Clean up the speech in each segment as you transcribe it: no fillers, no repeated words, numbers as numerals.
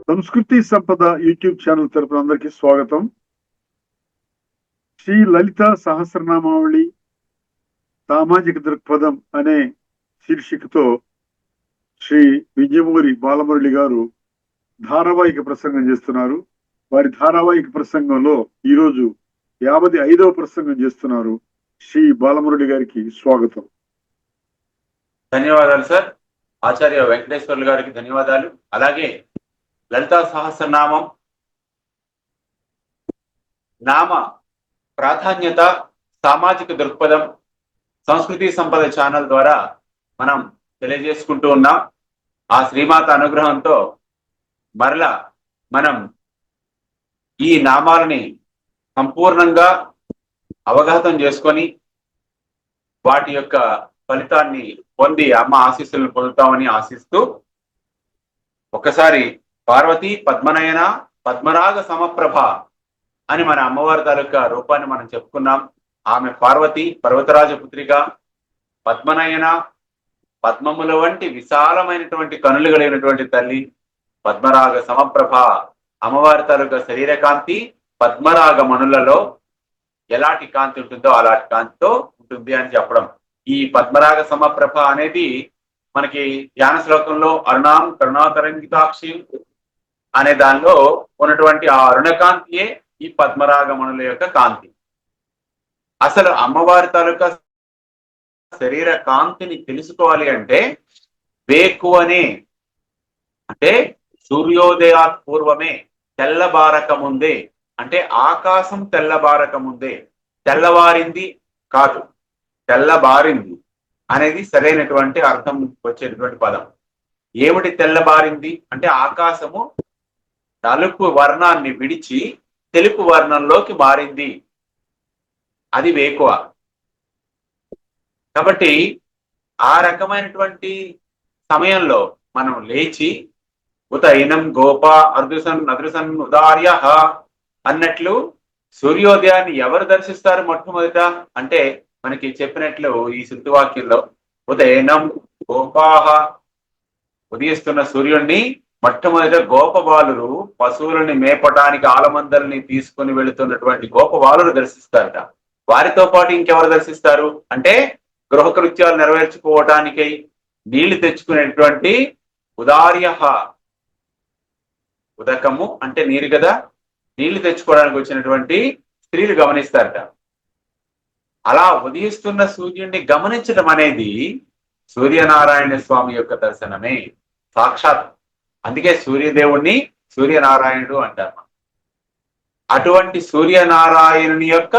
సంస్కృతి సంపద YouTube channel తరపున అందరికీ స్వాగతం. శ్రీ లలిత సహస్రనామావళి సామాజిక దృక్పథం అనే శీర్షికతో శ్రీ విజయమూరి బాలమురళి గారు ధారావాహిక ప్రసంగం చేస్తున్నారు. వారి ధారావాహిక ప్రసంగంలో ఈరోజు 55వ ప్రసంగం చేస్తున్నారు. శ్రీ బాలమురళి గారికి స్వాగతం. ధన్యవాదాలు సార్. ఆచార్య వెంకటేశ్వర్లు గారికి ధన్యవాదాలు. అలాగే లలితా సహస్రనామం నామ ప్రాధాన్యత, సామాజిక దృక్పథం, సంస్కృతి సంపద ఛానల్ ద్వారా మనం తెలియజేసుకుంటూ ఉన్నాం. ఆ శ్రీమాత అనుగ్రహంతో మరలా మనం ఈ నామాలని సంపూర్ణంగా అవగాహతం చేసుకొని వాటి యొక్క ఫలితాన్ని పొంది అమ్మ ఆశీస్సులను పొందుతామని ఆశిస్తూ, ఒకసారి పార్వతి పద్మనయన పద్మరాగ సమప్రభ అని మన అమ్మవారి తాలూకా రూపాన్ని మనం చెప్పుకున్నాం. ఆమె పార్వతి పర్వతరాజ పుత్రిగా, పద్మనయన పద్మముల వంటి విశాలమైనటువంటి కనులు కలిగినటువంటి తల్లి, పద్మరాగ సమప్రభ అమ్మవారి తాలూకా శరీర కాంతి పద్మరాగ మణులలో ఎలాంటి కాంతి ఉంటుందో అలాంటి కాంతితో ఉంటుంది అని చెప్పడం. ఈ పద్మరాగ సమప్రభ అనేది మనకి ధ్యాన శ్లోకంలో అరుణాం కరుణాతరంగితాక్షి అనే దానిలో ఉన్నటువంటి ఆ అరుణకాంతియే ఈ పద్మరాగమణుల యొక్క కాంతి. అసలు అమ్మవారి తాలూకా శరీర కాంతిని తెలుసుకోవాలి అంటే వేకువనే, అంటే సూర్యోదయాత్ పూర్వమే, తెల్లబారక ముందే, అంటే ఆకాశం తెల్లబారక ముందే, తెల్లవారింది కాదు తెల్లబారింది అనేది సరైనటువంటి అర్థం వచ్చేటటువంటి పదం. ఏమిటి తెల్లబారింది అంటే ఆకాశము నలుపు వర్ణాన్ని విడిచి తెలుపు వర్ణంలోకి మారింది, అది వేకువ. కాబట్టి ఆ రకమైనటువంటి సమయంలో మనం లేచి ఉదయనం గోప అర్దుసన్ అదృసన్ ఉదార్య అన్నట్లు సూర్యోదయాన్ని ఎవరు దర్శిస్తారు మొట్టమొదట అంటే మనకి చెప్పినట్లు ఈ శుద్ధివాక్యంలో ఉదయనం గోపాహ, ఉదయిస్తున్న సూర్యుడిని మొట్టమొదట గోపబాలురు పశువులని మేపటానికి ఆలమందల్ని తీసుకుని వెళుతున్నటువంటి గోపబాలురు దర్శిస్తారట. వారితో పాటు ఇంకెవరు దర్శిస్తారు అంటే గృహకృత్యాలు నెరవేర్చుకోవటానికై నీళ్లు తెచ్చుకునేటువంటి ఉదార్య, ఉదకము అంటే నీరు కదా, నీళ్లు తెచ్చుకోవడానికి వచ్చినటువంటి స్త్రీలు గమనిస్తారట. అలా ఉదయిస్తున్న సూర్యుడిని గమనించడం అనేది సూర్యనారాయణ స్వామి యొక్క దర్శనమే సాక్షాత్. అందుకే సూర్యదేవుణ్ణి సూర్యనారాయణుడు అంటారు. అటువంటి సూర్యనారాయణుని యొక్క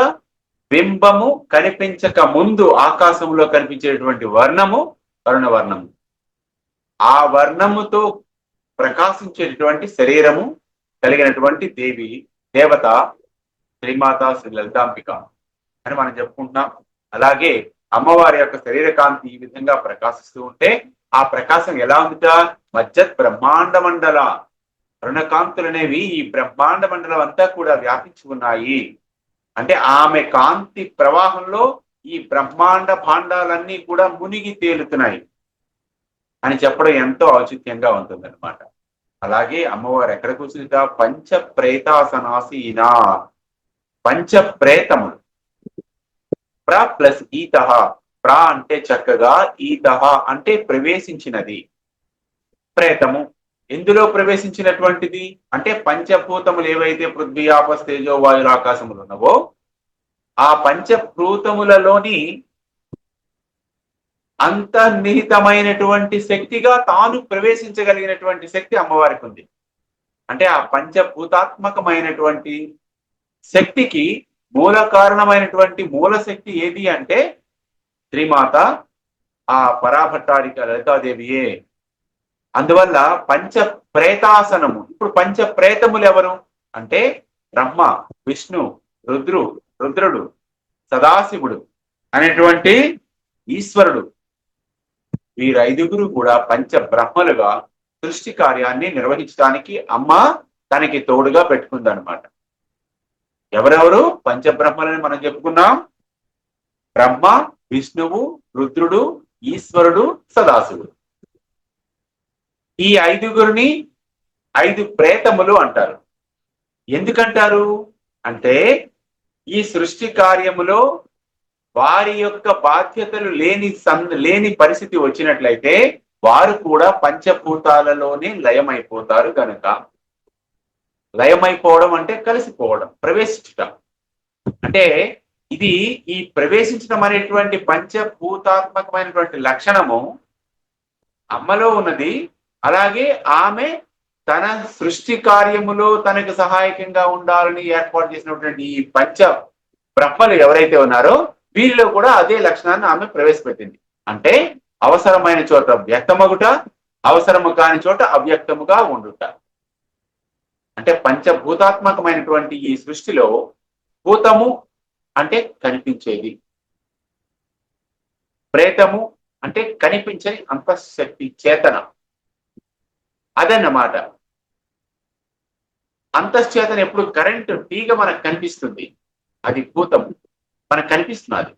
బింబము కనిపించక ముందు ఆకాశంలో కనిపించేటువంటి వర్ణము కరుణవర్ణము. ఆ వర్ణముతో ప్రకాశించేటటువంటి శరీరము కలిగినటువంటి దేవత శ్రీమాత శ్రీ లలితాంబిక అని మనం చెప్పుకుంటున్నాం. అలాగే అమ్మవారి యొక్క శరీర కాంతి ఈ విధంగా ప్రకాశిస్తూ ఉంటే ఆ ప్రకాశం ఎలా ఉందిట, మధ్యత్ బ్రహ్మాండ మండల అరుణకాంతులు అనేవి ఈ బ్రహ్మాండ మండలం అంతా కూడా వ్యాపించి ఉన్నాయి. అంటే ఆమె కాంతి ప్రవాహంలో ఈ బ్రహ్మాండ భాండాలన్నీ కూడా మునిగి తేలుతున్నాయి అని చెప్పడం ఎంతో ఔచిత్యంగా ఉంటుందన్నమాట. అలాగే అమ్మవారు ఎక్కడ కూర్చుందిట, పంచ ప్రేతాసనాసీన, పంచప్రేతములు. ప్ర ప్లస్ ఈతహ, ప్ర అంటే చక్కగా, ఈతహ అంటే ప్రవేశించినది. ప్రేతము ఎందులో ప్రవేశించినటువంటిది అంటే పంచభూతములు ఏవైతే పృథ్వీ ఆపస్ తేజో వాయుల ఆకాశములు ఉన్నవో ఆ పంచభూతములలోని అంతర్నిహితమైనటువంటి శక్తిగా తాను ప్రవేశించగలిగినటువంటి శక్తి అమ్మవారికి ఉంది. అంటే ఆ పంచభూతాత్మకమైనటువంటి శక్తికి మూల కారణమైనటువంటి మూల శక్తి ఏది అంటే శ్రీమాత ఆ పరాభట్టారిక లలితాదేవియే. అందువల్ల పంచ ప్రేతాసనము. ఇప్పుడు పంచ ప్రేతములు ఎవరు అంటే బ్రహ్మ, విష్ణు, రుద్రుడు, సదాశివుడు అనేటువంటి ఈశ్వరుడు, వీరైదుగురు కూడా పంచ బ్రహ్మలుగా సృష్టి కార్యాన్ని నిర్వహించడానికి అమ్మ తనకి తోడుగా పెట్టుకుందనమాట. ఎవరెవరు పంచబ్రహ్మలని మనం చెప్పుకున్నాం, బ్రహ్మ, విష్ణువు, రుద్రుడు, ఈశ్వరుడు, సదాశివుడు. ఈ ఐదుగురిని 5 ప్రేతములు అంటారు. ఎందుకంటారు అంటే ఈ సృష్టి కార్యములో వారి యొక్క బాధ్యతలు లేని పరిస్థితి వచ్చినట్లయితే వారు కూడా పంచభూతాలలోనే లయమైపోతారు కనుక. లయమైపోవడం అంటే కలిసిపోవడం, ప్రవేశించటం. అంటే ఇది ఈ ప్రవేశించడం అనేటువంటి పంచభూతాత్మకమైనటువంటి లక్షణము అమ్మలో ఉన్నది. అలాగే ఆమె తన సృష్టి కార్యములో తనకు సహాయకంగా ఉండాలని ఏర్పాటు చేసినటువంటి ఈ పంచ బ్రహ్మలు ఎవరైతే ఉన్నారో వీరిలో కూడా అదే లక్షణాన్ని ఆమె ప్రవేశపెట్టింది. అంటే అవసరమైన చోట వ్యక్తమగుట, అవసరము కాని చోట అవ్యక్తముగా ఉండుట. అంటే పంచభూతాత్మకమైనటువంటి ఈ సృష్టిలో భూతము అంటే కనిపించేది, ప్రేతము అంటే కనిపించని అంతఃశక్తి చేతన, అదన్నమాట. అంతఃచేతన ఎప్పుడు కరెంటు తీగ మనకు కనిపిస్తుంది, అది భూతము మనకు కనిపిస్తున్నది.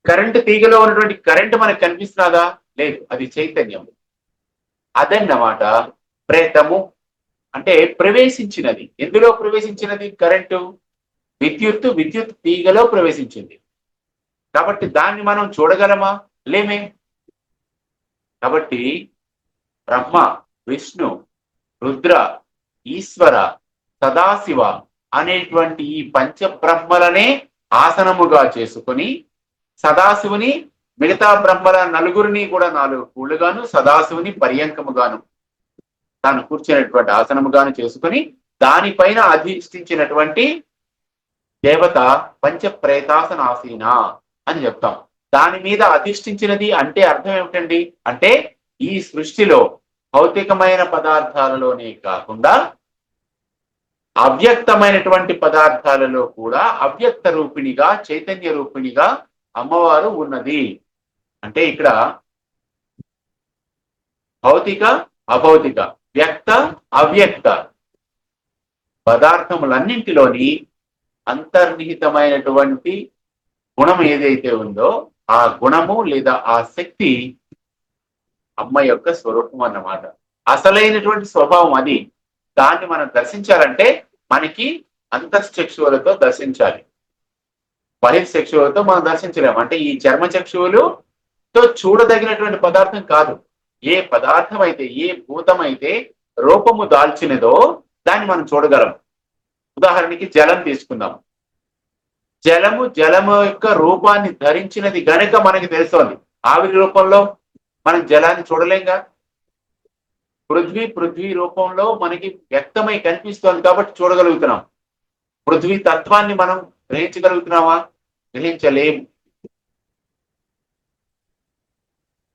కరెంటు తీగలో ఉన్నటువంటి కరెంటు మనకు కనిపిస్తున్నదా? లేదు, అది చైతన్యం. అదన్నమాట ప్రేతము అంటే ప్రవేశించినది. ఎందులో ప్రవేశించినది? కరెంటు, విద్యుత్ తీగలో ప్రవేశించింది. కాబట్టి దాన్ని మనం చూడగలమా? లేమే. కాబట్టి బ్రహ్మ, విష్ణు, రుద్ర, ఈశ్వర, సదాశివ అనేటువంటి ఈ పంచబ్రహ్మలనే ఆసనముగా చేసుకుని సదాశివుని మిగతా బ్రహ్మల నలుగురిని కూడా 4 కూళ్ళుగాను, సదాశివుని పర్యంకముగాను తాను కూర్చునేటువంటి ఆసనముగాను చేసుకుని దానిపైన అధిష్ఠించినటువంటి దేవత పంచప్రేతాసనాసీన అని చెప్తాం. దాని మీద అధిష్ఠించినది అంటే అర్థం ఏమిటండి? అంటే ఈ సృష్టిలో భౌతికమైన పదార్థాలలోనే కాకుండా అవ్యక్తమైనటువంటి పదార్థాలలో కూడా అవ్యక్త రూపిణిగా, చైతన్య రూపిణిగా అమ్మవారు ఉన్నది. అంటే ఇక్కడ భౌతిక, అభౌతిక, వ్యక్త, అవ్యక్త పదార్థములన్నింటిలోని అంతర్నిహితమైనటువంటి గుణం ఏదైతే ఉందో ఆ గుణము లేదా ఆ శక్తి అమ్మ యొక్క స్వరూపం అన్నమాట. అసలైనటువంటి స్వభావం అది. దాన్ని మనం దర్శించాలంటే మనకి అంతశ్చక్షువులతో దర్శించాలి, బహిర్చక్షువులతో మనం దర్శించలేము. అంటే ఈ చర్మ చక్షువులతో చూడదగినటువంటి పదార్థం కాదు. ఏ పదార్థం అయితే, ఏ భూతం అయితే రూపము దాల్చినదో దాన్ని మనం చూడగలం. ఉదాహరణకి జలం తీసుకుందాం. జలము యొక్క రూపాన్ని ధరించినది గనుక మనకి తెలుస్తోంది. ఆవిరి రూపంలో మనం జలాన్ని చూడలేంగా. పృథ్వీ రూపంలో మనకి వ్యక్తమై కనిపిస్తోంది కాబట్టి చూడగలుగుతున్నాం. పృథ్వీ తత్వాన్ని మనం గ్రహించగలుగుతున్నామా? గ్రహించలేము.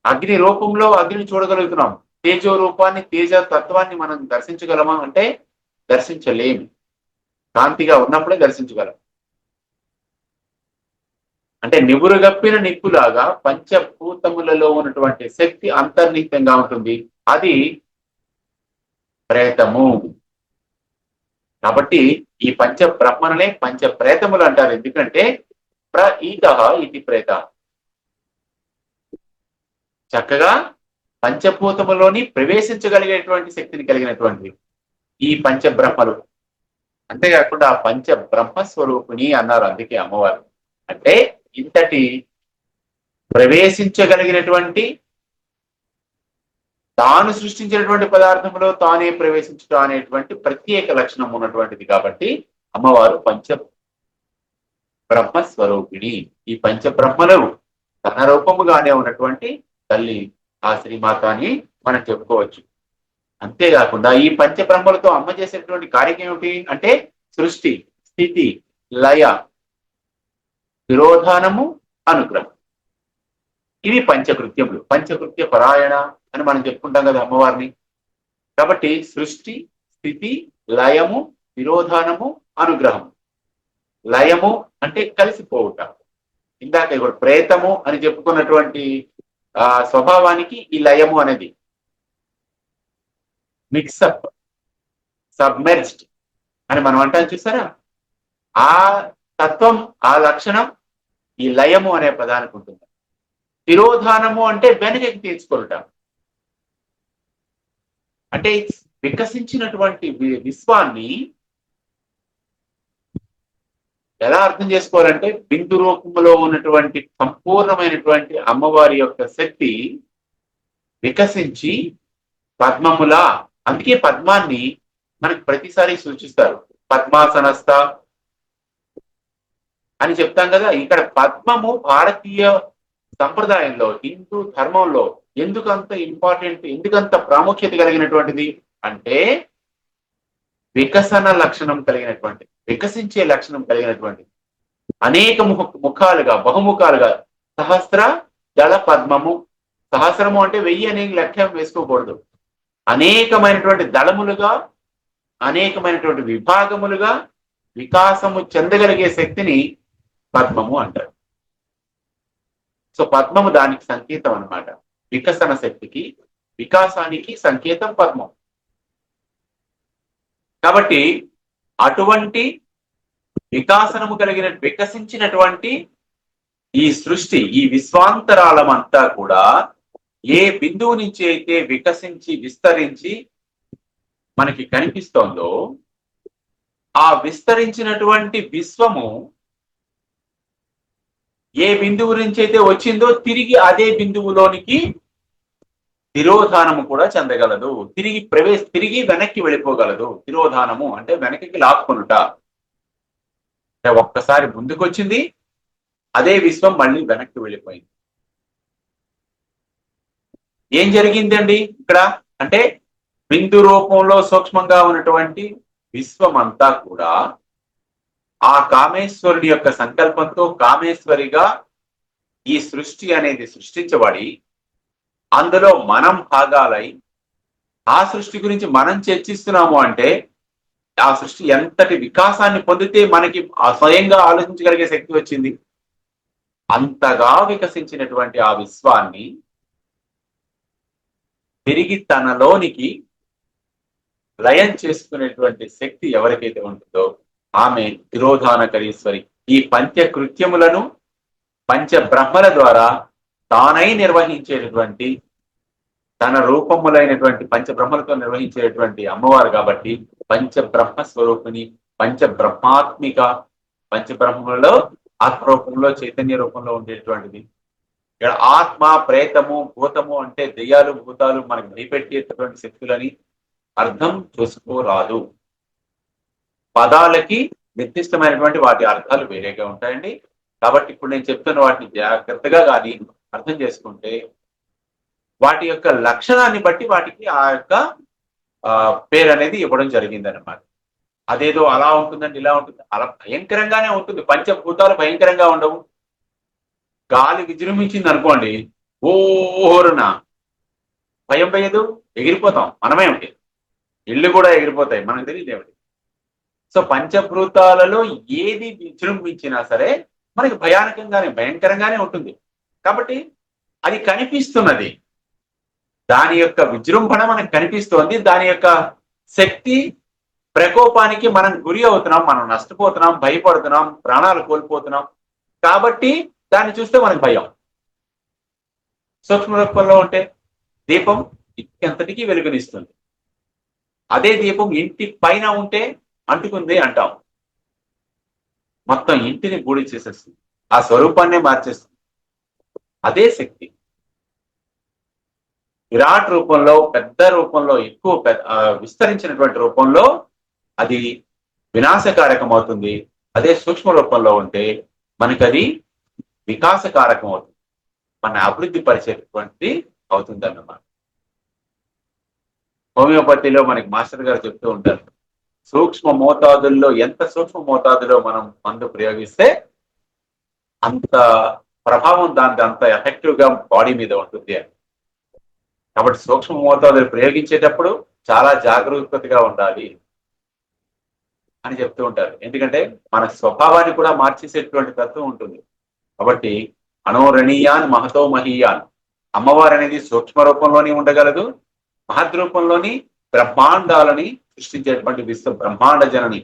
అగ్ని రూపంలో అగ్నిని చూడగలుగుతున్నాం. తేజో రూపాన్ని, తేజ తత్వాన్ని మనం దర్శించగలమా అంటే దర్శించలేము. కాంతిగా ఉన్నప్పుడే దర్శించగలం. అంటే నివురుగప్పిన నిప్పులాగా పంచభూతములలో ఉన్నటువంటి శక్తి అంతర్నిహితంగా ఉంటుంది. అది ప్రేతము. కాబట్టి ఈ పంచ బ్రహ్మణలే పంచ ప్రేతములు అంటారు. ఎందుకంటే ఇది ప్రేత చక్కగా పంచభూతములోని ప్రవేశించగలిగేటువంటి శక్తిని కలిగినటువంటి ఈ పంచబ్రహ్మలు. అంతేకాకుండా ఆ పంచ బ్రహ్మ స్వరూపిణి అన్నారు. అందుకే అమ్మవారు అంటే ఇంతటి ప్రవేశించగలిగినటువంటి, తాను సృష్టించినటువంటి పదార్థంలో తానే ప్రవేశించడం అనేటువంటి ప్రత్యేక లక్షణం ఉన్నటువంటిది. కాబట్టి అమ్మవారు పంచ బ్రహ్మస్వరూపిణి. ఈ పంచబ్రహ్మలు తన రూపముగానే ఉన్నటువంటి తల్లి ఆ శ్రీమాత అని మనం చెప్పుకోవచ్చు. అంతేకాకుండా ఈ పంచబ్రహ్మలతో అమ్మ చేసేటువంటి కార్యం ఏమిటి అంటే సృష్టి, స్థితి, లయ, తిరోధానము, అనుగ్రహం. ఇవి పంచకృత్యములు. పంచకృత్య పరాయణ అని మనం చెప్పుకుంటాం కదా అమ్మవారిని. కాబట్టి సృష్టి, స్థితి, లయము, తిరోధానము, అనుగ్రహం. లయము అంటే కలిసిపోవుట. ఇందాక ఇప్పుడు ప్రేతము అని చెప్పుకున్నటువంటి స్వభావానికి ఈ లయము అనేది మిక్సప్, సబ్మెర్జ్డ్ అని మనం అంటాం చూసారా. ఆ తత్వం, ఆ లక్షణం ఈ లయము అనే పదానికి ఉంటుంది. తిరోధానము అంటే వెనకకి తీర్చుకోవటం. అంటే వికసించినటువంటి విశ్వాన్ని ఎలా అర్థం చేసుకోవాలంటే బిందు రూపంలో ఉన్నటువంటి సంపూర్ణమైనటువంటి అమ్మవారి యొక్క శక్తి వికసించి పద్మములా, అందుకే పద్మాన్ని మనకి ప్రతిసారి సూచిస్తారు, పద్మాసనస్థ అని చెప్తాం కదా. ఇక్కడ పద్మము భారతీయ సంప్రదాయంలో, హిందూ ధర్మంలో ఎందుకంత ఇంపార్టెంట్, ఎందుకంత ప్రాముఖ్యత కలిగినటువంటిది అంటే వికసన లక్షణం కలిగినటువంటి, వికసించే లక్షణం కలిగినటువంటిది. అనేక ముఖాలుగా, బహుముఖాలుగా, సహస్ర దళ పద్మము. సహస్రము అంటే 1000 అనే లెక్క వేసుకోకూడదు. అనేకమైనటువంటి దళములుగా, అనేకమైనటువంటి విభాగములుగా వికాసము చెందగలిగే శక్తిని పద్మము అంటారు. సో పద్మము దానికి సంకేతం అన్నమాట. వికసన శక్తికి, వికాసానికి సంకేతం పద్మం. కాబట్టి అటువంటి వికాసనము కలిగిన, వికసించినటువంటి ఈ సృష్టి, ఈ విశ్వాంతరాళమంతా కూడా ఏ బిందువు నుంచి అయితే వికసించి విస్తరించి మనకి కనిపిస్తోందో, ఆ విస్తరించినటువంటి విశ్వము ఏ బిందువు నుంచి అయితే వచ్చిందో తిరిగి అదే బిందువులోనికి తిరోధానము కూడా చెందగలదు. తిరిగి వెనక్కి వెళ్ళిపోగలదు. తిరోధానము అంటే వెనక్కి లాక్కునుట. అంటే ఒక్కసారి ముందుకొచ్చింది, అదే విశ్వం మళ్ళీ వెనక్కి వెళ్ళిపోయింది. ఏం జరిగిందండి ఇక్కడ అంటే బిందు రూపంలో సూక్ష్మంగా ఉన్నటువంటి విశ్వమంతా కూడా ఆ కామేశ్వరుడి యొక్క సంకల్పంతో కామేశ్వరిగా ఈ సృష్టి అనేది సృష్టించబడి, అందులో మనం భాగాలై ఆ సృష్టి గురించి మనం చర్చిస్తున్నాము అంటే ఆ సృష్టి ఎంతటి వికాసాన్ని పొందితే మనకి స్వయంగా ఆలోచించగలిగే శక్తి వచ్చింది. అంతగా వికసించినటువంటి ఆ విశ్వాన్ని తిరిగి తనలోనికి లయం చేసుకునేటువంటి శక్తి ఎవరికైతే ఉంటుందో ఆమె తిరోధానకరీశ్వరి. ఈ పంచకృత్యములను పంచబ్రహ్మల ద్వారా తానై నిర్వహించేటటువంటి, తన రూపములైనటువంటి పంచబ్రహ్మలతో నిర్వహించేటువంటి అమ్మవారు కాబట్టి పంచబ్రహ్మ స్వరూపిణి, పంచబ్రహ్మాత్మిక. పంచబ్రహ్మలలో ఆత్మరూపంలో, చైతన్య రూపంలో ఉండేటువంటిది. ఇక్కడ ఆత్మ, ప్రేతము, భూతము అంటే దెయ్యాలు, భూతాలు మనకు భయపెట్టేటటువంటి శక్తులని అర్థం చేసుకోరాదు. పదాలకి నిర్దిష్టమైనటువంటి వాటి అర్థాలు వేరేగా ఉంటాయండి. కాబట్టి ఇప్పుడు నేను చెప్తున్న వాటిని జాగ్రత్తగా కానీ అర్థం చేసుకుంటే వాటి యొక్క లక్షణాన్ని బట్టి వాటికి ఆ యొక్క పేరు అనేది ఇవ్వడం జరిగింది అనమాట. అదేదో అలా ఉంటుందండి, ఇలా ఉంటుంది, అలా భయంకరంగానే ఉంటుంది. పంచభూతాలు భయంకరంగా ఉండవు. గాలి విజృంభించింది అనుకోండి, ఓహోరున భయం వేయదు, ఎగిరిపోతాం. మనమే ఉంటే ఇళ్ళు కూడా ఎగిరిపోతాయి, మనకు తెలియదు ఏమిటి. సో పంచభూతాలలో ఏది విజృంభించినా సరే మనకి భయంకరంగానే ఉంటుంది. కాబట్టి అది కనిపిస్తున్నది, దాని యొక్క విజృంభణ మనకు కనిపిస్తోంది. దాని యొక్క శక్తి ప్రకోపానికి మనం గురి అవుతున్నాం, మనం నష్టపోతున్నాం, భయపడుతున్నాం, ప్రాణాలు కోల్పోతున్నాం. కాబట్టి దాన్ని చూస్తే మనకు భయం. సూక్ష్మ రూపంలో ఉంటే దీపం ఇంతటికీ వెలుగునిస్తుంది. అదే దీపం ఇంటి పైన ఉంటే అంటుకుంది అంటాం, మొత్తం ఇంటిని బూడి చేసేస్తుంది, ఆ స్వరూపాన్నే మార్చేస్తుంది. అదే శక్తి విరాట్ రూపంలో, పెద్ద రూపంలో, ఎక్కువ విస్తరించినటువంటి రూపంలో అది వినాశకారకం అవుతుంది. అదే సూక్ష్మ రూపంలో ఉంటే మనకి అది వికాసకారకం అవుతుంది, మన అభివృద్ధి పరిచేటటువంటి అవుతుంది అన్నమాట. హోమియోపతిలో మనకి మాస్టర్ గారు చెప్తూ ఉంటారు, సూక్ష్మ మోతాదుల్లో, ఎంత సూక్ష్మ మోతాదులో మనం మందు ప్రయోగిస్తే అంత ప్రభావం దాని అంత ఎఫెక్టివ్ గా బాడీ మీద ఉంటుంది అని. కాబట్టి సూక్ష్మ మోతాదులు ప్రయోగించేటప్పుడు చాలా జాగరూకతగా ఉండాలి అని చెప్తూ ఉంటారు. ఎందుకంటే మన స్వభావాన్ని కూడా మార్చేసేటువంటి తత్వం ఉంటుంది. కాబట్టి అనోరణీయాన్ మహతో మహీయాన్, అమ్మవారు అనేది సూక్ష్మ రూపంలోని ఉండగలదు, మహద్ రూపంలోని బ్రహ్మాండాలని సృష్టించేటువంటి విశ్వ బ్రహ్మాండ జనని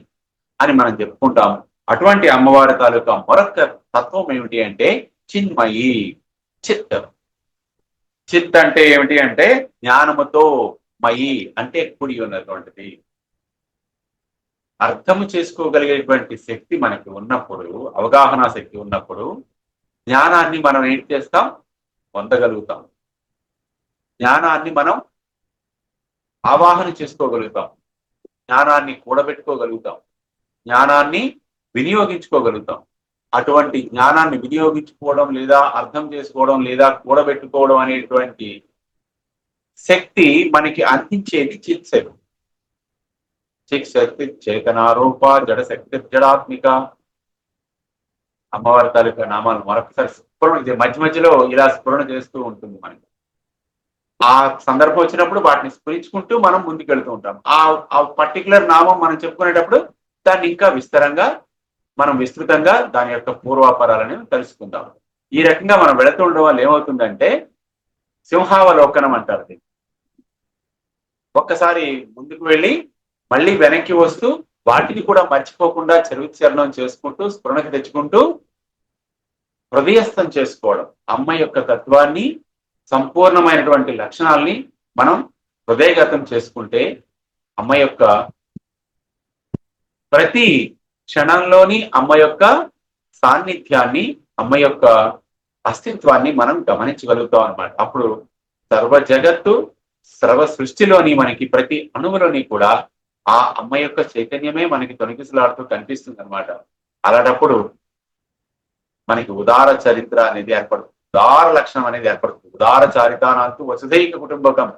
అని మనం చెప్పుకుంటాం. అటువంటి అమ్మవారి తాలూకా మరొక తత్వం ఏమిటి అంటే చిన్మయి, చిత్. చిత్ అంటే ఏమిటి అంటే జ్ఞానముతో, మయి అంటే కూడి ఉన్నటువంటిది. అర్థము చేసుకోగలిగేటువంటి శక్తి మనకి ఉన్నప్పుడు, అవగాహన శక్తి ఉన్నప్పుడు జ్ఞానాన్ని మనం ఏం చేస్తాం? పొందగలుగుతాం. జ్ఞానాన్ని మనం ఆవాహన చేసుకోగలుగుతాం. జ్ఞానాన్ని కూడబెట్టుకోగలుగుతాం. జ్ఞానాన్ని వినియోగించుకోగలుగుతాం. అటువంటి జ్ఞానాన్ని వినియోగించుకోవడం లేదా అర్థం చేసుకోవడం లేదా కూడబెట్టుకోవడం అనేటువంటి శక్తి మనకి అందించేది చిత్ శక్తి. చిత్ శక్తి చేతనారూప జడశక్తి జడాత్మిక. అమ్మవారి తాలూకా నామాలు మరొకసారి స్ఫురణ మధ్య మధ్యలో ఇలా స్ఫురణ చేస్తూ ఉంటుంది మనకి. ఆ సందర్భం వచ్చినప్పుడు వాటిని స్మరించుకుంటూ మనం ముందుకెళ్తూ ఉంటాం. ఆ పర్టికులర్ నామం మనం చెప్పుకునేటప్పుడు దాన్ని ఇంకా విస్తృతంగా దాని యొక్క పూర్వాపరాలని తెలుసుకుందాం. ఈ రకంగా మనం వెళుతూ ఉండడం వల్ల ఏమవుతుందంటే సింహావలోకనం అంటారు దీన్ని. ఒక్కసారి ముందుకు వెళ్ళి మళ్ళీ వెనక్కి వస్తూ వాటిని కూడా మర్చిపోకుండా చరణం చేసుకుంటూ స్ఫురణకు తెచ్చుకుంటూ హృదయస్థం చేసుకోవడం. అమ్మ యొక్క తత్వాన్ని సంపూర్ణమైనటువంటి లక్షణాలని మనం హృదయగతం చేసుకుంటే అమ్మ యొక్క ప్రతి క్షణంలోని అమ్మ యొక్క సాన్నిధ్యాన్ని, అమ్మ యొక్క అస్తిత్వాన్ని మనం గమనించగలుగుతాం అన్నమాట. అప్పుడు సర్వ జగత్తు, సర్వ సృష్టిలోని మనకి ప్రతి అణువులోని కూడా ఆ అమ్మ యొక్క చైతన్యమే మనకి తొలగిసలాడుతూ కనిపిస్తుంది అనమాట. అలాంటప్పుడు మనకి ఉదార చరిత్ర అనేది ఏర్పడుతుంది, ఉదార లక్షణం అనేది ఏర్పడుతుంది. ఉదార చారితానాంతు వసుధైక కుటుంబకం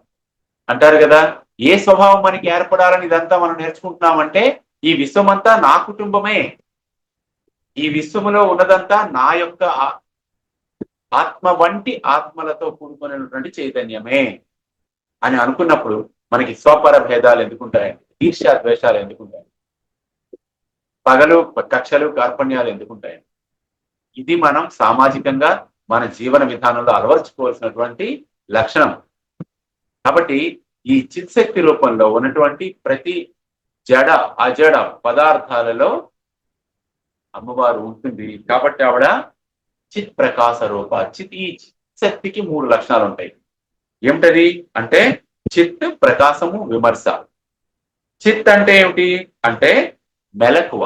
అంటారు కదా. ఏ స్వభావం మనకి ఏర్పడాలని ఇదంతా మనం నేర్చుకుంటున్నామంటే ఈ విశ్వమంతా నా కుటుంబమే, ఈ విశ్వములో ఉన్నదంతా నా యొక్క ఆత్మ వంటి ఆత్మలతో కూడుకున్నటువంటి చైతన్యమే అని అనుకున్నప్పుడు మనకి స్వపర భేదాలు ఎందుకుంటాయండి? ఈర్ష్య ద్వేషాలు ఎందుకుంటాయి? పగలు కక్షలు కార్పణ్యాలు ఎందుకుంటాయండి? ఇది మనం సామాజికంగా మన జీవన విధానంలో అలవర్చుకోవాల్సినటువంటి లక్షణం. కాబట్టి ఈ చిత్శక్తి రూపంలో ఉన్నటువంటి ప్రతి జడ అజడ పదార్థాలలో అమ్మవారు ఉంటుంది. కాబట్టి ఆవిడ చిత్ ప్రకాశ రూప. ఈ శక్తికి 3 లక్షణాలు ఉంటాయి. ఏమిటది అంటే చిత్, ప్రకాశము, విమర్శ. చిత్ అంటే ఏమిటి అంటే మెలకువ.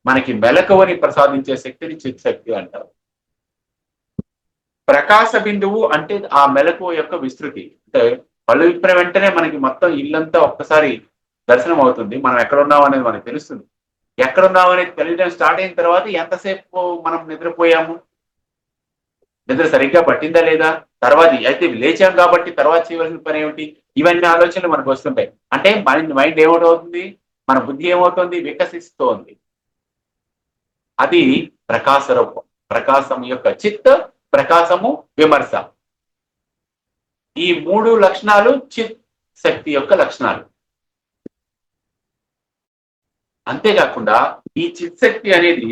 మనకి మెలకువని ప్రసాదించే శక్తిని చిత్ శక్తి అంటారు. ప్రకాశ బిందువు అంటే ఆ మెలకువ యొక్క విస్తృతి. అంటే కళ్ళు విప్పిన వెంటనే మనకి మొత్తం ఇల్లంతా ఒక్కసారి దర్శనం అవుతుంది. మనం ఎక్కడున్నాం అనేది మనకు తెలుస్తుంది. ఎక్కడున్నాం అనేది తెలియడం స్టార్ట్ అయిన తర్వాత ఎంతసేపు మనం నిద్రపోయాము, నిద్ర సరిగ్గా పట్టిందా లేదా, తర్వాత అయితే లేచాం కాబట్టి తర్వాత చేయవలసిన పని ఏమిటి, ఇవన్నీ ఆలోచనలు మనకు వస్తుంటాయి. అంటే మైండ్ ఏమవుతుంది, మన బుద్ధి ఏమవుతుంది, వికసిస్తోంది. అది ప్రకాశ రూపం. ప్రకాశం యొక్క చిత్, ప్రకాశము, విమర్శ. ఈ 3 లక్షణాలు చిత్ శక్తి యొక్క లక్షణాలు. అంతేకాకుండా ఈ చిత్ శక్తి అనేది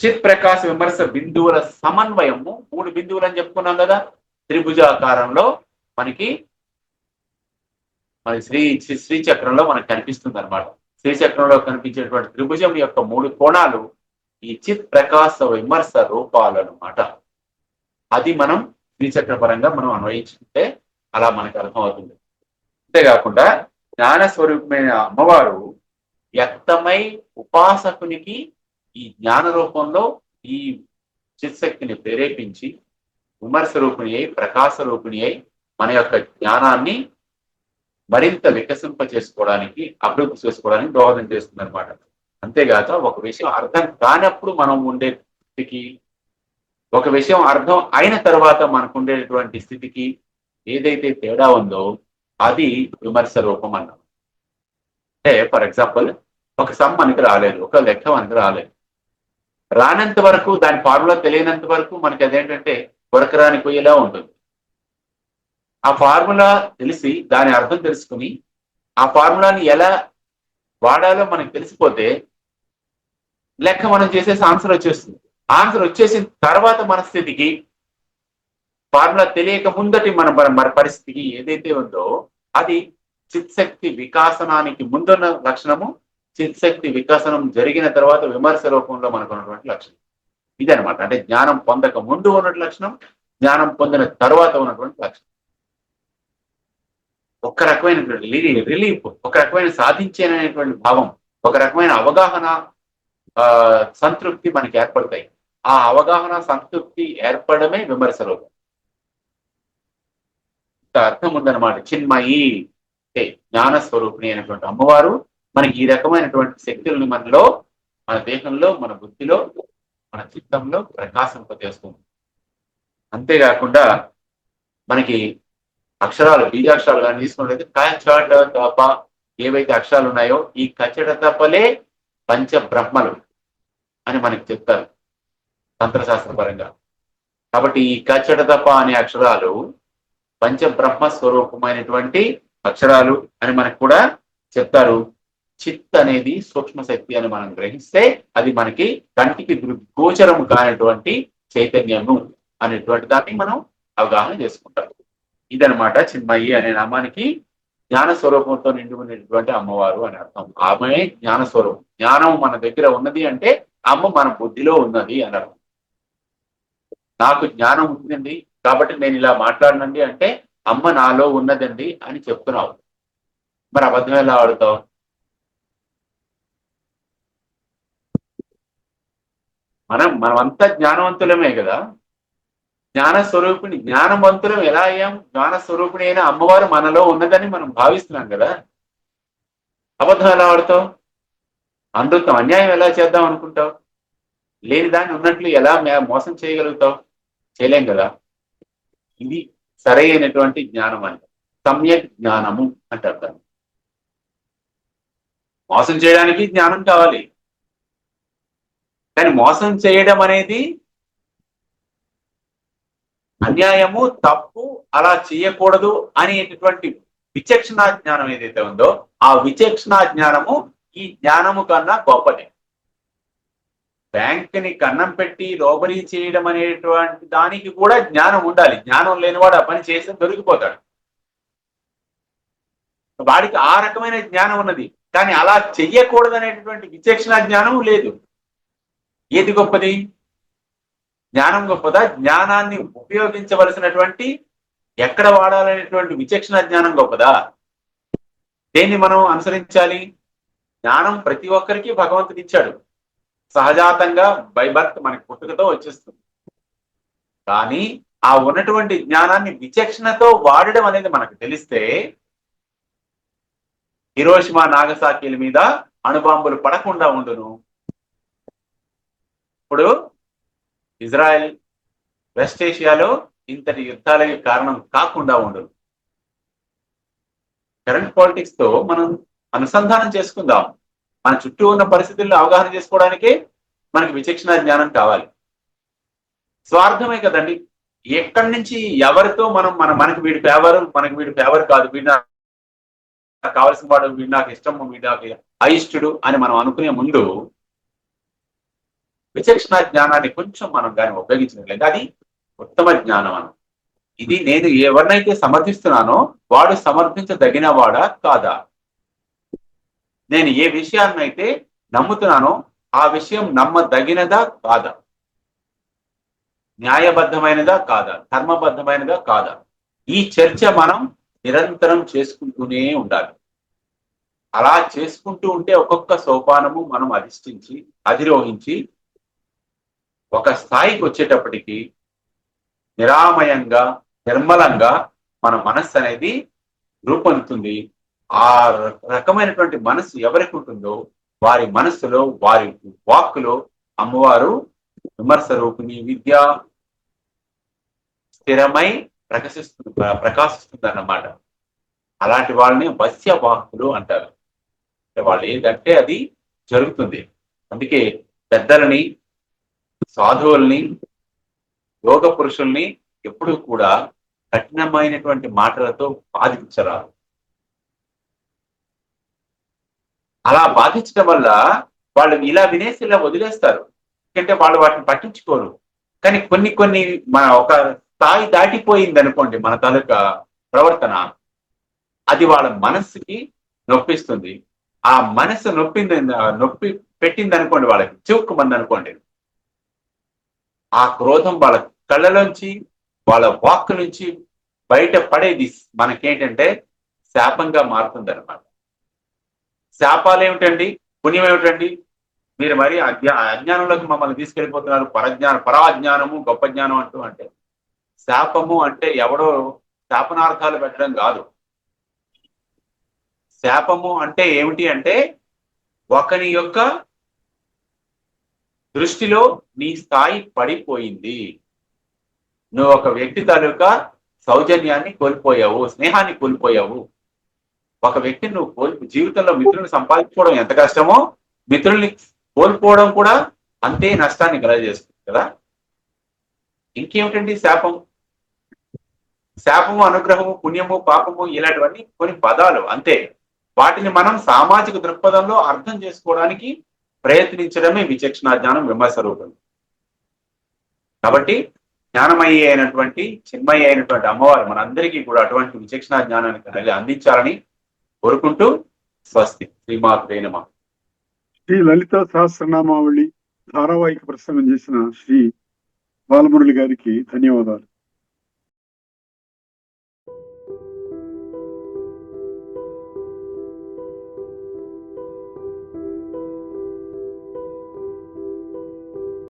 చిత్ ప్రకాశ విమర్శ బిందువుల సమన్వయము. 3 బిందువులు అని చెప్పుకున్నాం కదా. త్రిభుజాకారంలో మనకి శ్రీచక్రంలో మనకు కనిపిస్తుంది అనమాట. శ్రీచక్రంలో కనిపించేటువంటి త్రిభుజం యొక్క 3 కోణాలు ఈ చిత్ ప్రకాశ విమర్శ రూపాలు అన్నమాట. అది మనం శ్రీచక్ర పరంగా మనం అన్వయించుకుంటే అలా మనకు అర్థమవుతుంది. అంతేకాకుండా జ్ఞాన స్వరూపమైన అమ్మవారు వ్యక్తమై ఉపాసకునికి ఈ జ్ఞాన రూపంలో ఈ చిత్శక్తిని ప్రేరేపించి విమర్శ రూపిణి అయి, ప్రకాశ రూపిణి అయి మన యొక్క జ్ఞానాన్ని మరింత వికసింప చేసుకోవడానికి, అభివృద్ధి చేసుకోవడానికి దోహదం చేస్తుంది అనమాట. అంతేగాక ఒక విషయం అర్థం కానప్పుడు మనం ఉండే స్థితికి, ఒక విషయం అర్థం అయిన తర్వాత మనకు ఉండేటువంటి స్థితికి ఏదైతే తేడా ఉందో అది విమర్శ రూపం అన్నాం. అంటే ఫర్ ఎగ్జాంపుల్ ఒక సమ్ మనకి రాలేదు, ఒక లెక్క మనకి రాలేదు. రానంత వరకు, దాని ఫార్ములా తెలియనంత వరకు మనకి అదేంటంటే కొరకరాని పోయేలా ఉంటుంది. ఆ ఫార్ములా తెలిసి దాని అర్థం తెలుసుకుని ఆ ఫార్ములాని ఎలా వాడాలో మనకు తెలిసిపోతే లెక్క మనం చేసేసి ఆన్సర్ వచ్చేస్తుంది. ఆన్సర్ వచ్చేసిన తర్వాత మన స్థితికి, ఫార్ములా తెలియక ముందటి మన పరిస్థితికి ఏదైతే ఉందో అది చిత్శక్తి వికాసనానికి ముందున్న లక్షణము, చిత్శక్తి వికాసనం జరిగిన తర్వాత విమర్శ రూపంలో మనకు ఉన్నటువంటి లక్షణం ఇదనమాట. అంటే జ్ఞానం పొందక ముందు ఉన్నటువంటి లక్షణం, జ్ఞానం పొందిన తర్వాత ఉన్నటువంటి లక్షణం. ఒక రకమైనటువంటి రిలీఫ్, ఒక రకమైన సాధించేననేటువంటి భావం, ఒక రకమైన అవగాహన, సంతృప్తి మనకి ఏర్పడతాయి. ఆ అవగాహన సంతృప్తి ఏర్పడమే విమర్శలు. అర్థం ఉందన్నమాట. చిన్మయి అంటే జ్ఞాన స్వరూపిణి అయినటువంటి అమ్మవారు మనకి ఈ రకమైనటువంటి శక్తులను మనలో, మన దేహంలో, మన బుద్ధిలో, మన చిత్తంలో ప్రకాశింపజేస్తుంది. అంతేకాకుండా మనకి అక్షరాలు, బీజాక్షరాలు కానీ తీసుకున్నట్లయితే కచట తప ఏవైతే అక్షరాలు ఉన్నాయో ఈ కచట తపలే పంచబ్రహ్మలు అని మనకి చెప్తారు తంత్రశాస్త్ర పరంగా. కాబట్టి ఈ కచట తప అనే అక్షరాలు పంచబ్రహ్మ స్వరూపమైనటువంటి అక్షరాలు అని మనకు కూడా చెప్తారు. చిత్ అనేది సూక్ష్మ శక్తి అని మనం గ్రహిస్తే అది మనకి కంటికి గోచరము కానటువంటి చైతన్యము అనేటువంటి దాన్ని మనం అవగాహన చేసుకుంటాం. ఇదనమాట చిన్మయి అనే నామానికి జ్ఞాన స్వరూపంతో నిండి ఉన్నటువంటి అమ్మవారు అని అర్థం. ఆమె జ్ఞాన స్వరూపం. జ్ఞానం మన దగ్గర ఉన్నది అంటే అమ్మ మన బుద్ధిలో ఉన్నది అని అర్థం. నాకు జ్ఞానం ఉందండి కాబట్టి నేను ఇలా మాట్లాడనండి అంటే అమ్మ నాలో ఉన్నదండి అని చెప్తున్నావు. మరి అబద్ధం ఎలా ఆడుతావు? మనమంతా జ్ఞానవంతులమే కదా. జ్ఞాన స్వరూపిణి, జ్ఞానవంతులం ఎలా అయ్యాం? జ్ఞాన స్వరూపిణి అయిన అమ్మవారు మనలో ఉన్నదని మనం భావిస్తున్నాం కదా. అబద్ధం ఎలా ఆడుతావు? అమృతం అన్యాయం ఎలా చేద్దాం అనుకుంటావు? లేని దాన్ని ఉన్నట్లు ఎలా మోసం చేయగలుగుతావు? చేయలేం కదా. ఇది సరైనటువంటి జ్ఞానం అని, సమ్యక్ జ్ఞానము అంటారు. మోసం చేయడానికి జ్ఞానం కావాలి, కానీ మోసం చేయడం అనేది అన్యాయము, తప్పు, అలా చేయకూడదు అనేటటువంటి విచక్షణ జ్ఞానం ఏదైతే ఉందో ఆ విచక్షణ జ్ఞానము ఈ జ్ఞానము కన్నా గొప్పది. బ్యాంకుని కన్నం పెట్టి రోబరీ చేయడం అనేటువంటి దానికి కూడా జ్ఞానం ఉండాలి. జ్ఞానం లేనివాడు ఆ పని చేస్తే దొరికిపోతాడు. వాడికి ఆ రకమైన జ్ఞానం ఉన్నది, కానీ అలా చెయ్యకూడదు అనేటటువంటి విచక్షణ జ్ఞానం లేదు. ఏది గొప్పది? జ్ఞానం గొప్పదా? జ్ఞానాన్ని ఉపయోగించవలసినటువంటి ఎక్కడ వాడాలనేటువంటి విచక్షణ జ్ఞానం గొప్పదా? దేన్ని మనం అనుసరించాలి? జ్ఞానం ప్రతి ఒక్కరికి భగవంతుడు ఇచ్చాడు. సహజాతంగా బై బర్త్ మనకి పుట్టుకతో వచ్చేస్తుంది. కానీ ఆ ఉన్నటువంటి జ్ఞానాన్ని విచక్షణతో వాడడం అనేది మనకు తెలిస్తే హిరోషిమా నాగసాకిల మీద అణుబాంబులు పడకుండా ఉండును. ఇప్పుడు ఇజ్రాయెల్ వెస్ట్ ఏషియాలో ఇంతటి యుద్ధాలకి కారణం కాకుండా ఉండదు. కరెంట్ పాలిటిక్స్ తో మనం అనుసంధానం చేసుకుందాం. మన చుట్టూ ఉన్న పరిస్థితుల్లో అవగాహన చేసుకోవడానికి మనకి విచక్షణ జ్ఞానం కావాలి. స్వార్థమే కదండి. ఎక్కడి నుంచి ఎవరితో మనకి వీడి ఫేవర్ కాదు, వీడు నాకు కావాల్సిన వాడు, వీడు నాకు ఇష్టము, వీడు నాకు అయిష్టుడు అని మనం అనుకునే ముందు విచక్షణ జ్ఞానాన్ని కొంచెం మనం కానీ ఉపయోగించినట్లయితే అది ఉత్తమ జ్ఞానం అని. ఇది నేను ఎవరినైతే సమర్థిస్తున్నానో వాడు సమర్థించదగిన వాడా కాదా, నేను ఏ విషయాన్నైతే నమ్ముతున్నానో ఆ విషయం నమ్మదగినదా కాదా, న్యాయబద్ధమైనదా కాదా, ధర్మబద్ధమైనదా కాదా, ఈ చర్చ మనం నిరంతరం చేసుకుంటూనే ఉండాలి. అలా చేసుకుంటూ ఉంటే ఒక్కొక్క సోపానము మనం అధిరోహించి ఒక స్థాయికి వచ్చేటప్పటికి నిరామయంగా, నిర్మలంగా మన మనస్సు అనేది రూపొందుతుంది. ఆ రకమైనటువంటి మనస్సు ఎవరికి ఉంటుందో వారి మనస్సులో, వారి వాక్కులో అమ్మవారు విమర్శ రూపిణి విద్య స్థిరమై ప్రకాశిస్తుంది అన్నమాట. అలాంటి వాళ్ళని వశ్య వాక్కులు అంటారు. వాళ్ళు ఏంటంటే అది జరుగుతుంది. అందుకే పెద్దలని, సాధువుల్ని, యోగ పురుషుల్ని ఎప్పుడూ కూడా కఠినమైనటువంటి మాటలతో బాధించరాదు. అలా బాధించడం వల్ల వాళ్ళు ఇలా వినేసి ఇలా వదిలేస్తారు, ఎందుకంటే వాళ్ళు వాటిని పట్టించుకోరు. కానీ కొన్ని మన ఒక స్థాయి దాటిపోయింది అనుకోండి మన తాలూకా ప్రవర్తన, అది వాళ్ళ మనస్సుకి నొప్పిస్తుంది. ఆ మనస్సు నొప్పి పెట్టింది అనుకోండి, వాళ్ళకి చివుక్కుమంది అనుకోండి, ఆ క్రోధం వాళ్ళ కళ్ళలోంచి, వాళ్ళ వాక్ నుంచి బయట పడేది మనకేంటంటే శాపంగా మారుతుంది అనమాట. శాపాలు ఏమిటండి, పుణ్యం ఏమిటండి? మీరు మరి అజ్ఞానంలోకి మమ్మల్ని తీసుకెళ్ళిపోతున్నారు. పరాజ్ఞానము గొప్ప జ్ఞానం అంటూ అంటే శాపము అంటే ఎవడో శాపనార్థాలు పెట్టడం కాదు. శాపము అంటే ఏమిటి అంటే ఒకని యొక్క దృష్టిలో నీ స్థాయి పడిపోయింది. నువ్వు ఒక వ్యక్తి తాలూకా సౌజన్యాన్ని కోల్పోయావు, స్నేహాన్ని కోల్పోయావు. ఒక వ్యక్తిని నువ్వు జీవితంలో మిత్రుల్ని సంపాదించుకోవడం ఎంత కష్టమో మిత్రుల్ని కోల్పోవడం కూడా అంతే నష్టాన్ని కలగజేస్తుంది కదా. ఇంకేమిటండి శాపం? శాపము, అనుగ్రహము, పుణ్యము, పాపము ఇలాంటివన్నీ కొన్ని పదాలు అంతే. వాటిని మనం సామాజిక దృక్పథంలో అర్థం చేసుకోవడానికి ప్రయత్నించడమే విచక్షణ జ్ఞానం, విమర్శ రూపం. కాబట్టి జ్ఞానమయ్యి అయినటువంటి చిన్మయ్యి అయినటువంటి అమ్మవారు మనందరికీ కూడా అటువంటి విచక్షణ జ్ఞానాన్ని అందించాలని కోరుకుంటూ స్వస్తి. శ్రీమాత్రే నమః. శ్రీ లలిత సహస్రనామావళి ధారావాహిక ప్రసంగం చేసిన శ్రీ బాలమురళి గారికి ధన్యవాదాలు.